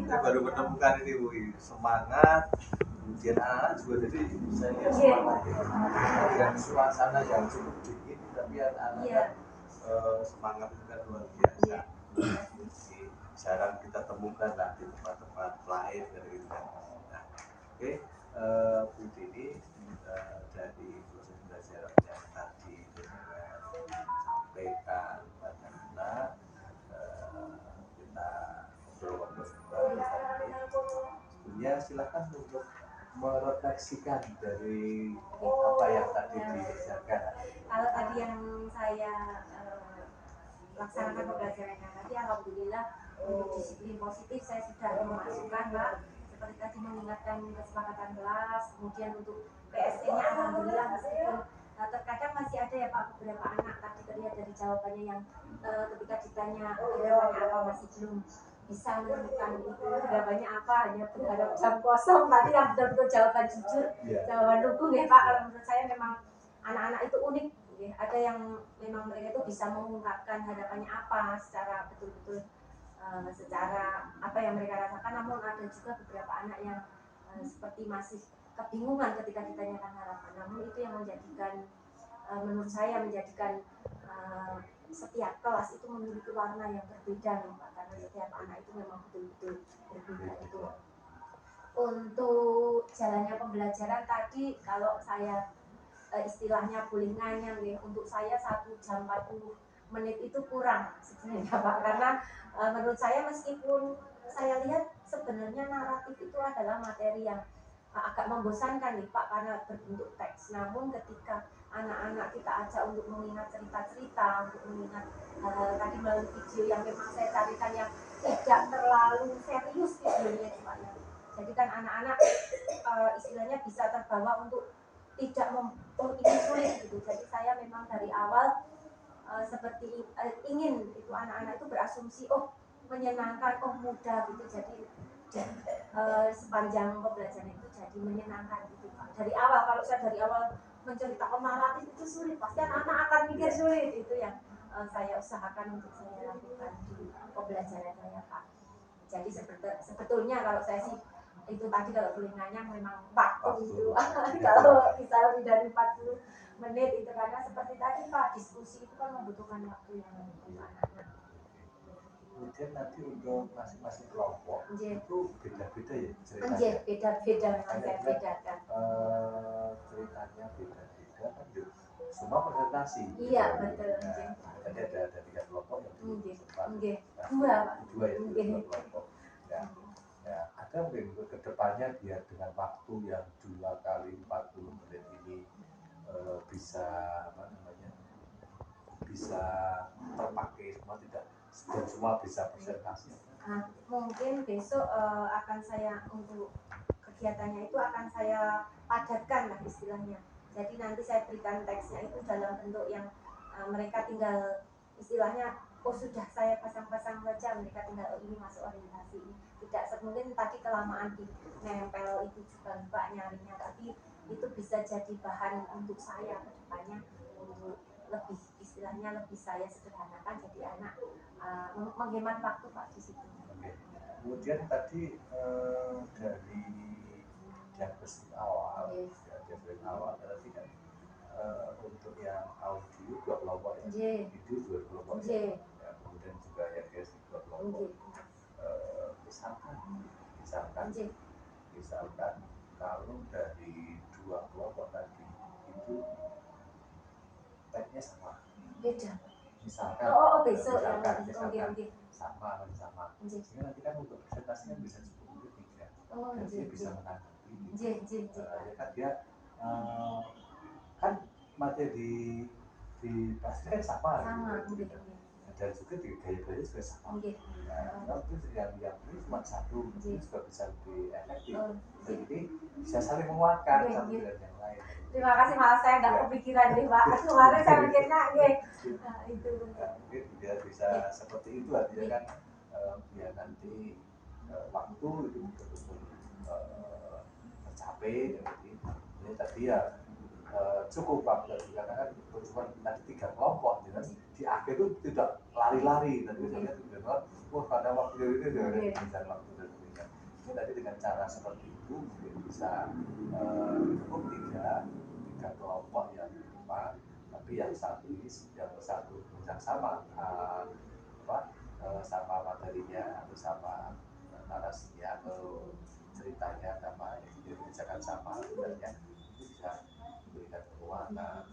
Saya baru menemukan ini Bu, semangat, kemudian anak juga jadi saya lihat semangat dengan suasana yang cukup dingin tapi anak-anaknya semangat itu kan luar biasa. Jadi jarang kita temukan lah di tempat-tempat lain gitu kan. Nah, oke, Bu Dini dari proses belajar yang tadi sampaikan pada anak, kita ngobrol-ngobrol sebenarnya silakan untuk merefleksikan dari apa yang tadi diajarkan. Kalau tadi yang saya laksanakan pembelajarannya tadi, alhamdulillah untuk disiplin positif saya sudah memasukkan Pak, seperti tadi mengingatkan kesepakatan kelas, kemudian untuk PSE-nya alhamdulillah meskipun terkadang masih ada ya Pak beberapa anak tadi terlihat dari jawabannya yang ketika ditanya apa masih belum bisa menemukan itu jawabannya apa, hanya berharap jam kosong tadi yang betul-betul jawaban jujur, jawaban dukung ya Pak. Kalau menurut saya memang anak-anak itu unik ya. Ada yang memang mereka itu bisa mengungkapkan harapannya apa secara betul-betul secara apa yang mereka rasakan, namun ada juga beberapa anak yang seperti masih kebingungan ketika ditanyakan harapan. Namun itu yang menjadikan menurut saya menjadikan setiap kelas itu memiliki warna yang berbeda nih Pak, karena setiap anak itu memang betul-betul berbeda itu. Untuk jalannya pembelajaran tadi kalau saya istilahnya boleh nganyang ya, untuk saya 1 jam 40 menit itu kurang sebenarnya Pak, karena menurut saya meskipun saya lihat sebenarnya naratif itu adalah materi yang agak membosankan nih Pak karena berbentuk teks, namun ketika anak-anak kita ajak untuk mengingat cerita-cerita, untuk mengingat tadi melalui video yang memang saya carikan yang tidak terlalu serius videonya Pak ya, jadi kan anak-anak istilahnya bisa terbawa untuk tidak ini sulit gitu. Jadi saya memang dari awal seperti ingin itu anak-anak itu berasumsi menyenangkan, mudah gitu. Jadi sepanjang pembelajaran itu jadi menyenangkan gitu Pak. Dari awal kalau saya dari awal menceritakan naratif itu sulit, pasti anak-anak akan mikir sulit. Itu yang saya usahakan untuk saya lakukan di pembelajaran saya Pak. Jadi sebetulnya kalau saya sih itu tadi kalau boleh nanya memang waktu itu kalau bisa lebih dari 40 menit itu karena seperti tadi Pak, diskusi itu kan membutuhkan waktu yang untuk anak-anak. Kemudian nanti untuk masing-masing kelompok itu beda-beda ya ceritanya. Beda-beda memang saya bedakan. Ceritanya beda-beda kan yuk. Semua presentasi. Iya betul. Nah, tadi ada 3 kelompok yang dua kelompok. Ya, ada mungkin ke depannya biar dengan waktu yang 2 kali 40 menit ini bisa bisa terpakai semua, tidak semua bisa presentasi. Mungkin besok akan saya untuk kegiatannya itu akan saya padatkan lah istilahnya. Jadi nanti saya berikan teksnya itu dalam bentuk yang mereka tinggal istilahnya sudah saya pasang-pasang saja, mereka tinggal ini masuk orientasi ini. Tidak mungkin tadi kelamaan di nempel itu juga lupa nyarinya, tapi itu bisa jadi bahan untuk saya ke depannya untuk lebih istilahnya lebih saya sederhanakan jadi anak menghemat waktu Pak di situ. Kemudian tadi dari diagnostik awal, tadi kan untuk yang audio 2 kelompok ya, video 2 kelompok ya, kemudian juga yang gestik 2 kelompok. Misalkan kalau dari 2 kelompok tadi itu tagnya sama, beda. Misalkan besok sama. Sehingga nanti kan untuk presentasinya bisa 10 menit ya. Dan dia bisa menanggapi. Ya kan dia kan materi di pasti kan sama gitu. Dan juga di gaya-gaya juga sama. Nah, itu yang ini cuma satu, itu juga bisa lebih efektif. Jadi bisa saling menguatkan satu dengan yang lain. Terima kasih, malah saya nggak kepikiran deh Pak. Kemarin saya mikirnya itu. Mungkin biar bisa seperti itu artinya kan biar nanti waktu itu betul-betul tercapai. Jadi tadi ya cukup waktu karena kan cuma tadi 3 kelompok, jadi di akhir itu tidak lari-lari. Tadi saya lihat pada waktu itu bisa waktu dan sebagainya. mungkin tadi dengan cara seperti itu mungkin bisa cukup tiga kelompok yang sama, tapi yang satu ini yang sama sama materinya atau sama narasinya atau ceritanya sama, jadi kebijakan sama, sebenarnya itu bisa memberikan penguatan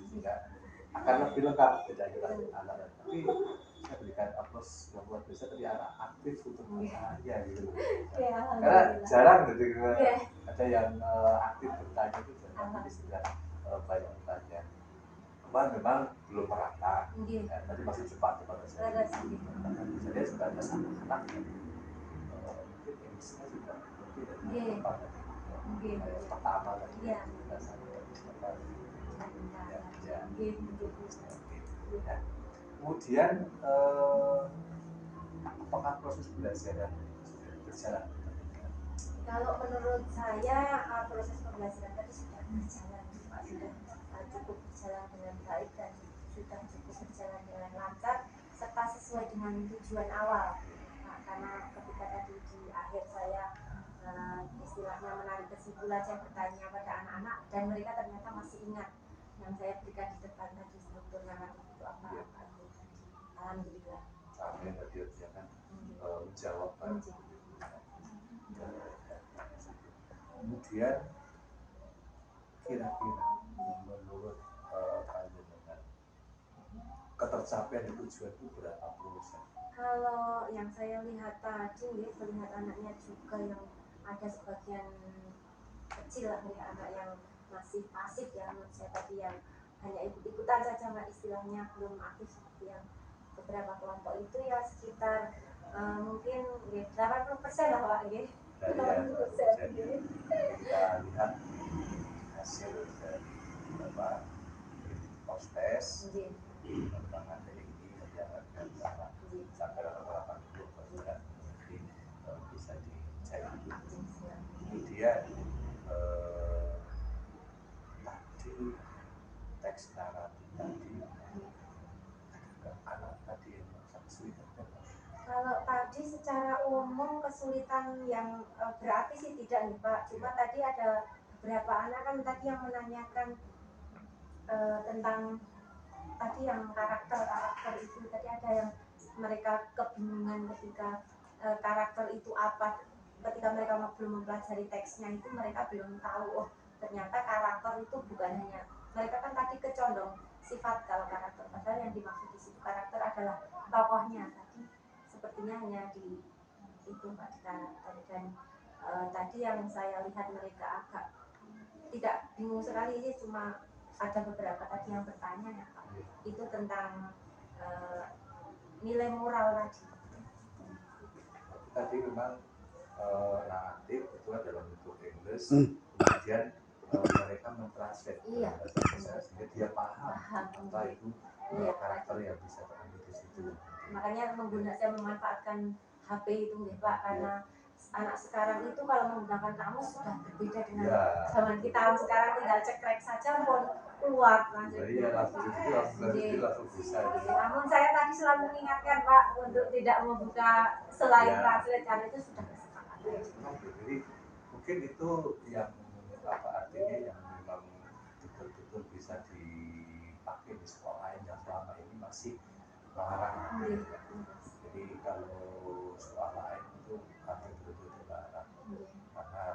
sehingga akan lebih lengkap belajar anak. Tapi saya berikan aplaus yang luar biasa dari anak aktif untuk bertanya gitu. Karena jarang gitu ada yang aktif bertanya itu jarang, jadi sudah banyak bertanya. Memang belum merata, tadi masih cepat saya. Jadi sudah ada anak yang mungkin emisinya sudah lebih dari apa tadi, pertama tadi kita kemudian apakah proses belajaran sudah berjalan? Kalau menurut saya proses pembelajaran tadi sudah berjalan, Pak, sudah cukup berjalan dengan baik dan sudah cukup berjalan dengan lancar serta sesuai dengan tujuan awal. Karena ketika tadi di akhir saya istilahnya menarik kesimpulan, saya bertanya pada anak-anak dan mereka ternyata masih ingat yang saya berikan di depan tadi, struktur naratif itu apa-apa itu tadi. Alhamdulillah. Amin, tadi kan menjawab. Kemudian kira-kira menurut panjenengan ketercapaian tujuan itu berapa persen? Kalau yang saya lihat tadi, melihat anaknya juga yang ada sebagian kecil lah, melihat anak yang masih pasif ya menurut saya tadi, yang hanya ikut-ikutan saja Mbak, istilahnya belum aktif seperti yang beberapa kelompok itu ya sekitar mungkin 80% lah Pak. 80%. Kita lihat hasil dari beberapa post-test perkembangan dari ini yang sampai rata-rata 80%, jadi bisa dicek. Kemudian tadi teks naratif tadi anak tadi yang kesulitan. Kalau tadi secara umum kesulitan yang berarti sih tidak nih Pak, cuma tadi ada beberapa anak kan tadi yang menanyakan tentang tadi yang karakter itu, tadi ada yang mereka kebingungan ketika karakter itu apa, ketika mereka belum mempelajari teksnya itu mereka belum tahu, oh ternyata karakter itu bukan hanya, mereka kan tadi kecondong sifat kalau karakter, padahal yang dimaksud di situ karakter adalah tokohnya. Tadi sepertinya hanya di itu Pak, di karakter. Dan tadi yang saya lihat mereka agak tidak bingung sekali sih, cuma ada beberapa tadi yang bertanya ya Pak, itu tentang nilai moral tadi. Tadi memang naratif itu dalam bentuk English, kemudian mereka mentranslate bahasa Indonesia sehingga dia paham apa itu karakter yang bisa terambil di situ. Makanya saya memanfaatkan HP itu ya Pak, karena anak sekarang itu kalau menggunakan kamus sudah berbeda dengan zaman kita. Sekarang tinggal cekrek saja pun keluar langsung. Langsung bisa. Namun saya tadi selalu mengingatkan Pak untuk tidak membuka selain translate, karena itu sudah kesepakatan. Jadi mungkin itu yang artinya yang memang betul-betul bisa dipakai di sekolah yang selama ini masih larang. Jadi kalau soal lain itu kami betul-betul dilarang, karena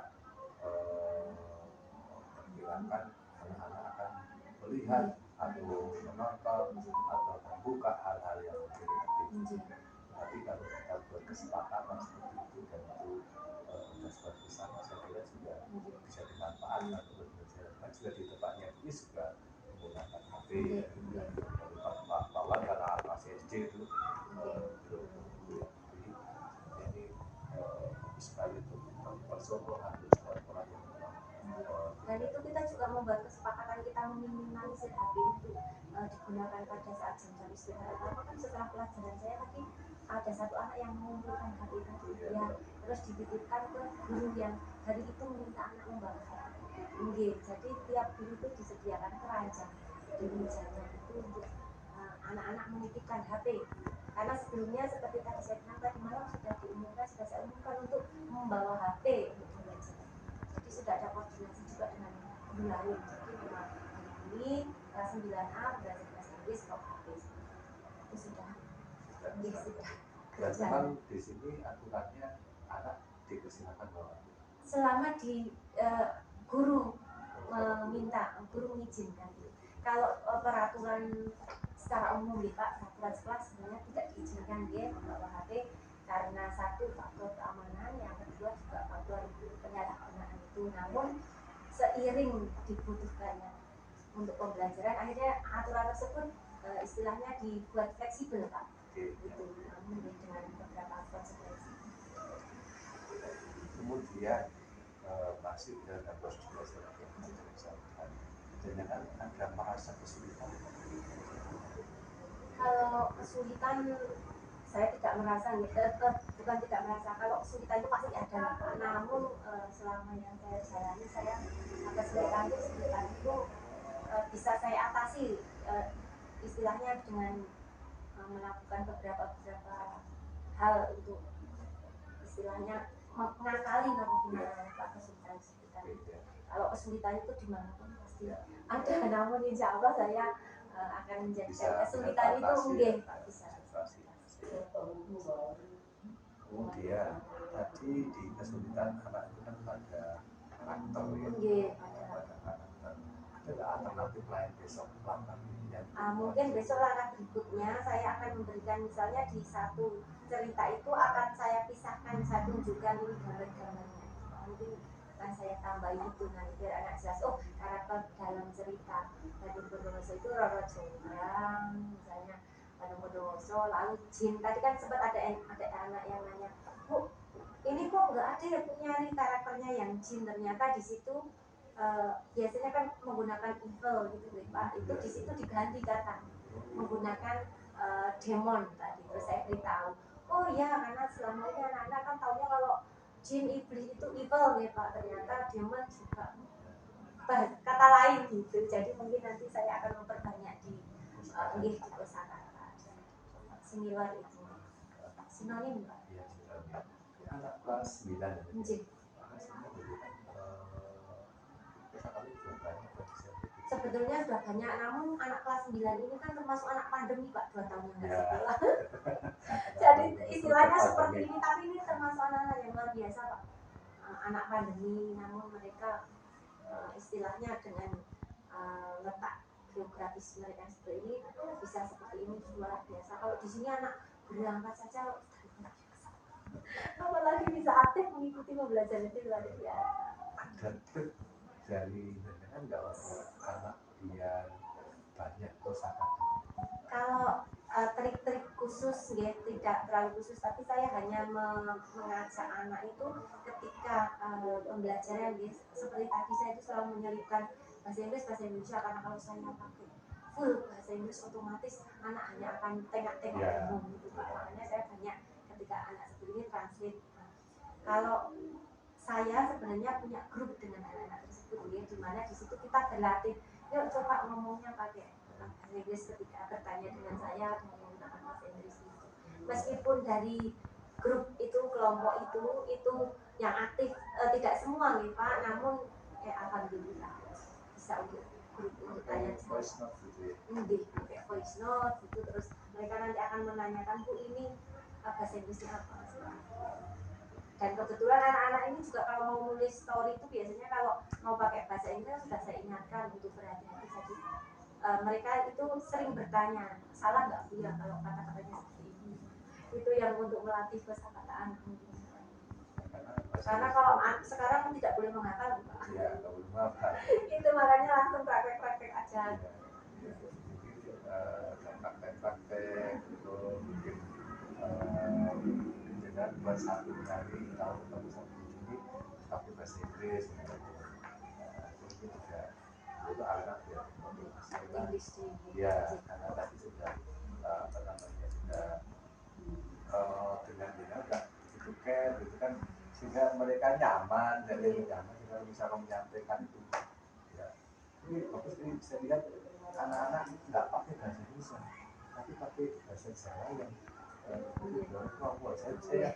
menghilangkan anak-anak akan melihat atau menonton atau membuka hal-hal yang negatif. Tapi kalau kita berkesepakatan seperti itu dan itu sudah bersama, saya kira juga bisa dimanfaatkan untuk belajar. Kan juga di tempatnya ini juga menggunakan HP. Pak Pawan karena masih SD itu belum. Jadi ini sekali itu persoalan orang yang dan itu kita juga membuat kesepakatan, kita meminimalisir HP itu digunakan pada saat jam-jam istirahat. Karena kan setelah pelajaran saya tadi ada satu anak yang mengumpulkan HP tadi ya, terus dititipkan ke guru yang hari itu meminta anak membawa HP. Jadi tiap guru itu disediakan keranjang di mejanya itu untuk anak-anak menitipkan HP, karena sebelumnya seperti tadi saya bilang tadi malam sudah saya umumkan untuk membawa HP untuk belajar. Jadi sudah ada koordinasi juga dengan guru lain. Jadi memang hari ini kelas 9A belajar bahasa Inggris bawa HP. Itu sudah. Dan memang di sini aturannya anak dipersilakan bawa. Selama di guru meminta, guru mengizinkan. Kalau peraturan secara umum ya Pak, peraturan sekolah sebenarnya tidak diizinkan dia membawa HP karena satu faktor keamanan, yang kedua juga faktor penyalahgunaan itu. Namun seiring dibutuhkannya untuk pembelajaran, akhirnya aturan tersebut istilahnya dibuat fleksibel Pak. Itu namun dengan beberapa konsekuensi. Kemudian masih dalam prosedur dengan ada merasa kesulitan. Kalau kesulitan saya tidak merasa, bukan tidak merasa. Kalau kesulitan itu pasti ada. Namun selama yang saya jalani, saya kesulitan itu bisa saya atasi, istilahnya dengan melakukan beberapa hal untuk istilahnya mengakali gimana Pak kesulitan. Kalau kesulitan itu di mana pun pasti ada, namun insya Allah saya akan menjadikan kesulitan itu mungkin bisa. Kemudian tadi di kesulitan anak itu kan ada karakter ya, ada karakter. Ada alternatif lain besok langkah mungkin besok langkah berikutnya saya akan memberikan, misalnya di satu cerita itu akan saya pisahkan, saya tunjukkan ini gambar-gambarnya. Mungkin akan saya tambahin itu nanti biar anak jelas, oh karakter dalam cerita Badung Bondowoso itu Roro Jonggrang misalnya, Badung Bondowoso, lalu jin. Tadi kan sempat ada anak yang nanya, Bu, ini kok nggak ada ya nyari karakternya yang jin. Ternyata di situ biasanya kan menggunakan evil gitu Pak, itu di situ diganti kata menggunakan demon tadi. Terus saya beritahu, oh ya karena selama ini anak-anak kan taunya kalau jin iblis itu evil ya Pak, ternyata demon juga kata lain gitu. Jadi mungkin nanti saya akan memperbanyak di kosakata similar itu sinonim Pak. Anak kelas 9 sebetulnya sudah banyak, namun anak kelas 9 ini kan termasuk anak pandemi Pak, 2 tahun yang nggak sekolah. Jadi istilahnya seperti ini, tapi ini termasuk anak-anak yang luar biasa Pak, anak pandemi, namun mereka istilahnya dengan letak geografis mereka seperti ini bisa seperti ini, luar biasa. Kalau di sini anak berangkat saja apalagi bisa aktif mengikuti pembelajaran itu luar biasa. Ada trik dari kan nggak anak biar banyak kosakata. Kalau trik-trik khusus ya tidak terlalu khusus, tapi saya hanya mengajak anak itu ketika pembelajaran ya, seperti tadi saya itu selalu menyelipkan bahasa Indonesia, karena kalau saya pakai full bahasa Inggris otomatis anak hanya akan tengok-tengok gitu Pak. Makanya saya banyak ketika anak seperti ini translate. Kalau saya sebenarnya punya grup dengan anak-anak tersebut ya, di mana di situ kita berlatih, yuk coba ngomongnya pakai bahasa Inggris ketika bertanya dengan saya dengan menggunakan bahasa Inggris itu. Meskipun dari grup itu, kelompok itu yang aktif tidak semua nih Pak, namun alhamdulillah bisa untuk grup untuk tanya voice note gitu ya. Pakai voice note gitu, terus mereka nanti akan menanyakan, Bu ini bahasa Inggrisnya apa? Dan kebetulan anak-anak ini juga kalau mau nulis story itu biasanya kalau mau pakai bahasa Inggris sudah saya ingatkan untuk berhati-hati. Jadi mereka itu sering bertanya, salah nggak Bu ya kalau kata-katanya seperti ini. Itu yang untuk melatih kosakata. Karena kalau sekarang tidak boleh menghafal Pak. Iya, nggak boleh menghafal. Itu makanya langsung praktek-praktek aja. Praktek-praktek itu bikin dengan buat satu hari tahu kamu satu ini pakai bahasa Inggris. Itu juga itu anak ya ya karena tadi sudah apa namanya sudah dengan udah itu kan sehingga mereka nyaman, jadi nyaman kalau bisa menyampaikan itu ya. Ini bagus ini bisa lihat anak-anak nggak pakai bahasa Indonesia bahasa Jawa yang saya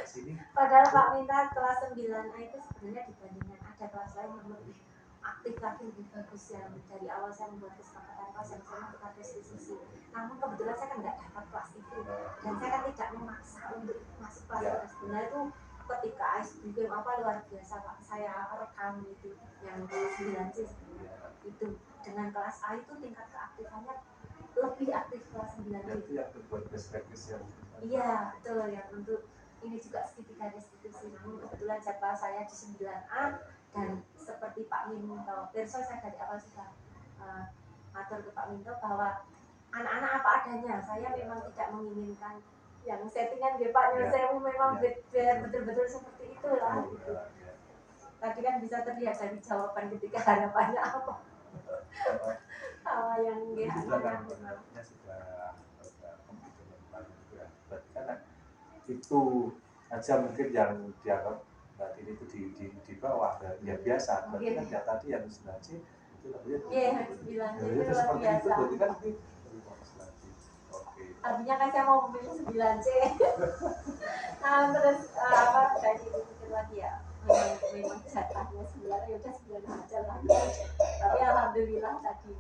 sini. Padahal Pak Minta kelas 9A itu sebenarnya dibandingkan ada kelas lain yang lebih aktif lagi, lebih bagus, yang dari awal saya membuat kesepakatan kelas yang saya untuk ada diskusi. Namun kebetulan saya kan nggak dapat kelas itu dan saya kan tidak memaksa untuk masuk kelas sebenarnya itu ketika SBM apa luar biasa Pak, saya rekam itu yang kelas 9C sebenarnya itu dengan kelas A itu tingkat keaktifannya lebih aktif kelas 9 itu yang berbuat best practice ya. Iya betul, yang untuk ini juga segitiga restitusi. Namun kebetulan jadwal saya di 9A dan seperti Pak Minto Pirso, saya dari awal sudah atur ke Pak Minto bahwa anak-anak apa adanya. Saya memang tidak menginginkan yang settingan ya Pak, saya memang biar betul-betul seperti itulah gitu. Tadi kan bisa terlihat dari jawaban ketika harapannya apa. Yang harapannya sudah berarti kan itu aja mungkin yang dianggap berarti itu di bawah ya biasa. Berarti kan ya tadi yang 9C itu namanya 9C itu seperti itu, berarti kan itu lebih bagus lagi. Oke. Artinya kan saya mau memilih 9C. Terus saya dipikir lagi ya, memang jatahnya 9, ya udah 9 aja lah. Tapi alhamdulillah tadi.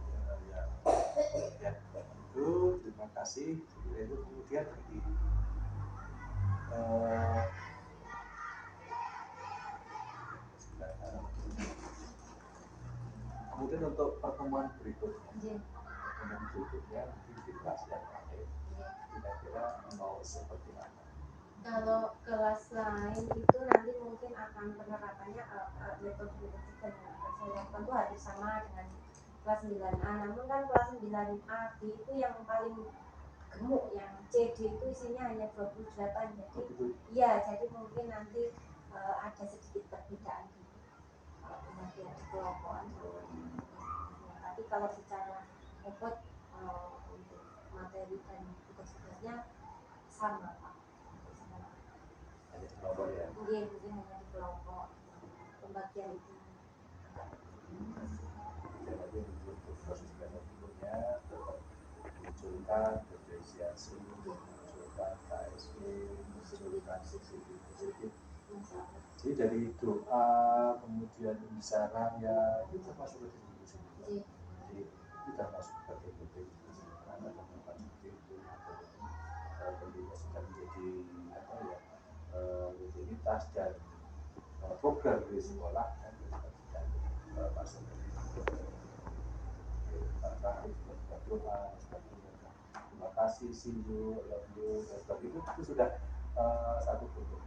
Ya, itu terima kasih. Itu kemudian kemudian untuk pertemuan berikutnya mungkin di kelas yang lain kira-kira mau seperti apa? Kalau kelas lain itu nanti mungkin akan penerapannya metode yang akan saya lakukan itu hampir sama dengan kelas 9A. Namun kan kelas 9A itu yang paling gemuk, yang CD itu isinya hanya 28. Jadi mungkin nanti ada sedikit perbedaan gitu. Kemudian di kelompokan. Tapi kalau secara bobot untuk materi dan tugas-tugasnya sama Pak. Hanya di kelompok ya? Mungkin hanya di kelompok pembagian itu. Jadi untuk proses berikutnya tetap munculkan depresiasi, munculkan KSP, munculkan sisi positif. Jadi dari doa kemudian pembicaraan ya itu termasuk retribusi. Jadi kita masuk ke TPP karena ada tempat seperti itu. Tentunya sudah menjadi apa ya rutinitas dan program di sekolah dan kita sudah masuk ke karena harus berdoa doa terima kasih see you love you dan sebagainya itu sudah satu bentuk.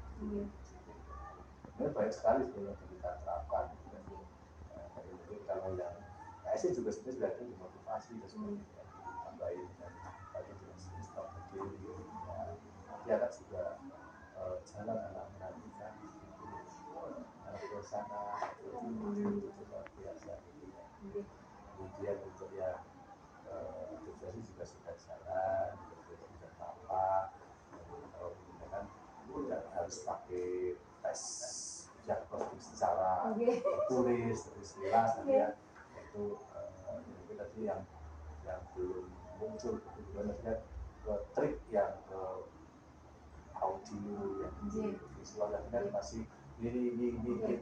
Banyak sekali sebenarnya kita terapkan. Mungkin kalau yang KSC juga sebenarnya sudah ada dimotivasi dan sebagainya tambahin dan tadi juga strategi ya kan juga jalan anak menantikan anak ke sana itu luar biasa gitu ya. Kemudian untuk yang depresi juga sudah jalan, depresi sudah tampak. Kalau kita kan tidak harus pakai tes diagnostik secara tulis jelas ya itu mungkin tadi yang belum muncul kemudian tadi trik yang audio yang visual kan masih ini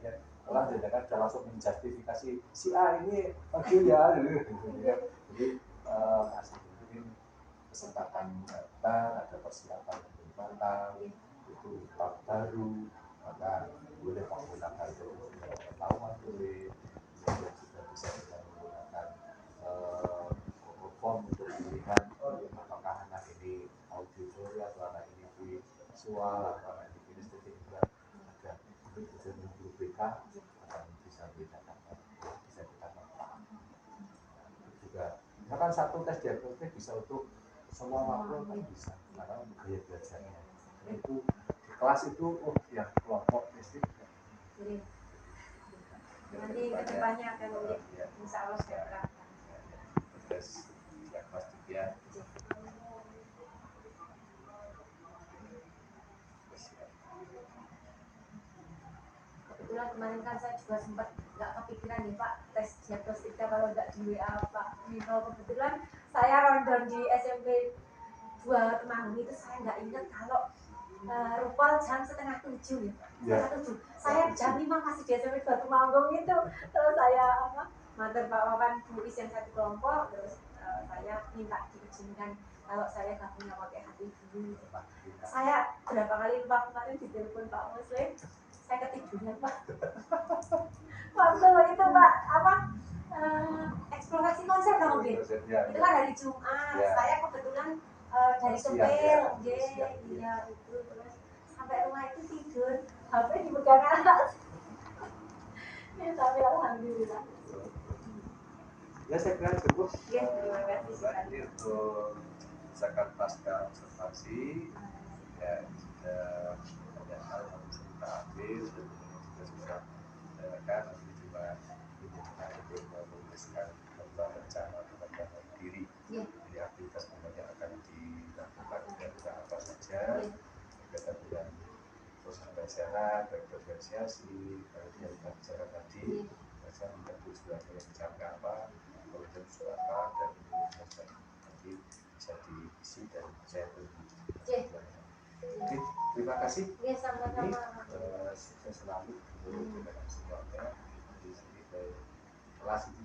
kan orang tidak kan langsung menjustifikasi si A ini audio ya jadi masih mungkin kesempatan datang ada persiapan yang matang itu tahun baru maka boleh menggunakan pengetahuan boleh kemudian juga bisa kita menggunakan form untuk pemilihan apakah anak ini auditory atau anak ini visual atau anak ini kinestetik juga ada kemudian untuk BK akan bisa bedakan bisa kita paham juga misalkan satu tes diagnostik bisa untuk semua makro kan bisa karena gaya belajarnya itu di kelas itu yang kelompok SD nanti kedepannya akan insya Allah saya terapkan tes diagnostik ya. Kebetulan kemarin kan saya juga sempat nggak kepikiran nih Pak tes diagnostiknya kalau nggak di WA Pak Minto. Kebetulan saya rondon di SMP buat Temanggung itu saya nggak ingat kalau rupal jam 6:30 ya. 6:30. Saya jam 5 masih di SMP Batu Manggung itu. Terus saya mater Pak Wawan Bu Is yang satu kelompok, terus saya minta diizinkan kalau saya gabungnya pakai hati dulu. Saya berapa kali lupa kemarin di telepon Pak Muslim, saya ketiduran Pak. Waktu itu Pak eksplorasi konser dong mungkin. Itu kan hari Jumat. Saya kebetulan dari Sepil, iya itu terus sampai rumah itu tidur, HP dipegang anak. Ya tapi alhamdulillah. Ya saya kira cukup. Ya, terima kasih sekali untuk zakat pasca observasi. Ya sudah banyak hal yang bisa kita ambil dan juga sudah kan nanti juga untuk menuliskan rencana diri dari aktivitas yang akan dilakukan dan apa saja berkaitan dengan proses sehat, berdiferensiasi, yang kita bicara tadi, saya minta tujuannya yang dicapai apa, kemudian apa, dan kemudian nanti bisa diisi dan saya tunggu. Oke, terima kasih. Ya, sama-sama. Sukses selalu untuk semuanya di sini kelas ini.